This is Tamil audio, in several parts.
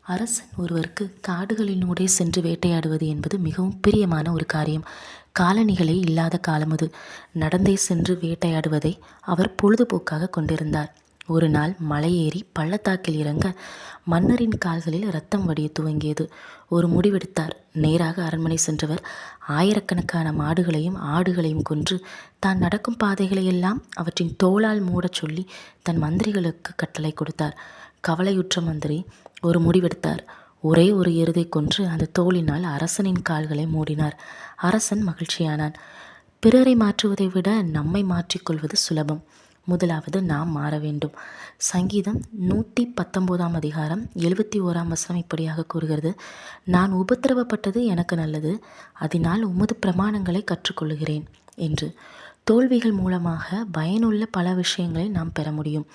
அரசன் ஒருவருக்கு காடுகளினூடே சென்று வேட்டையாடுவது என்பது மிகவும் பிரியமான ஒரு காரியம். காலணிகளே இல்லாத காலம் அது. நடந்தே சென்று வேட்டையாடுவதை அவர் பொழுதுபோக்காக கொண்டிருந்தார். ஒரு நாள் மலையேறி பள்ளத்தாக்கில் இறங்க மன்னரின் கால்களில் இரத்தம் வடிய துவங்கியது. ஒரு முடிவெடுத்தார். நேராக அரண்மனை சென்றவர் ஆயிரக்கணக்கான மாடுகளையும் ஆடுகளையும் கொன்று தான் நடக்கும் பாதைகளையெல்லாம் அவற்றின் தோளால் மூடச் சொல்லி தன் மந்திரிகளுக்கு கட்டளை கொடுத்தார். கவலையுற்ற மந்திரி ஒரு முடிவெடுத்தார். ஒரே ஒரு எருதை கொன்று அந்த தோளினால் அரசனின் கால்களை மூடினார். அரசன் மகிழ்ச்சியானான். பிறரை மாற்றுவதை விட நம்மை மாற்றிக்கொள்வது சுலபம். முதலாவது நாம் மாற வேண்டும். சங்கீதம் 119 அதிகாரம் 71 இப்படியாக கூறுகிறது: நான் உபத்திரவப்பட்டது எனக்கு நல்லது, அதனால் உமது பிரமாணங்களை கற்றுக்கொள்கிறேன் என்று. தோல்விகள் மூலமாக பயனுள்ள பல விஷயங்களை நாம் பெற முடியும்.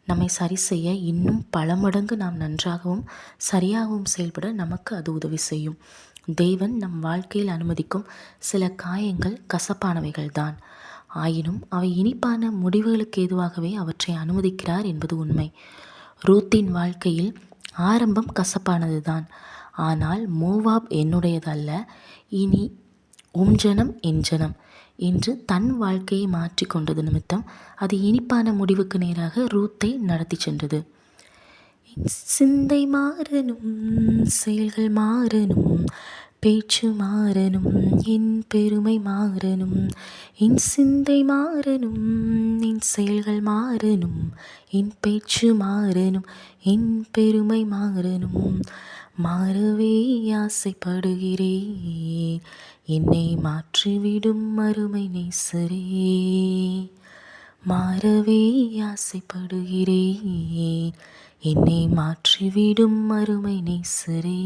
நம்மை சரி செய்ய இன்னும் பல மடங்கு நாம் நன்றாகவும் சரியாகவும் செயல்பட நமக்கு அது உதவி செய்யும். தேவன் நம் வாழ்க்கையில் அனுமதிக்கும் சில காயங்கள் கசப்பானவைகள்தான். ஆயினும் அவை இனிப்பான முடிவுகளுக்கு ஏதுவாகவே அவற்றை அனுமதிக்கிறார் என்பது உண்மை. ரூத்தின் வாழ்க்கையில் ஆரம்பம் கசப்பானதுதான். ஆனால் மோவாப் என்னுடையதல்ல, இனி உம் ஜனம் என் ஜனம் என்று தன் வாழ்க்கையை மாற்றி கொண்டது நிமித்தம் அது இனிப்பான முடிவுக்கு நேராக ரூத்தை நடத்தி சென்றது. சிந்தை மாறனும், செயல்கள் மாறனும், பேச்சு மாறனும், என் பெருமை மாறனும். என் சிந்தை மாறனும், என் செயல்கள் மாறனும், என் பேச்சு மாறனும், என் பெருமை மாறனும். மாறவே ஆசைப்படுகிறேன், என்னை மாற்றிவிடும் அருமை நேசரே. மாறவே ஆசைப்படுகிறேன், என்னை மாற்றிவிடும் அருமை நேசரே.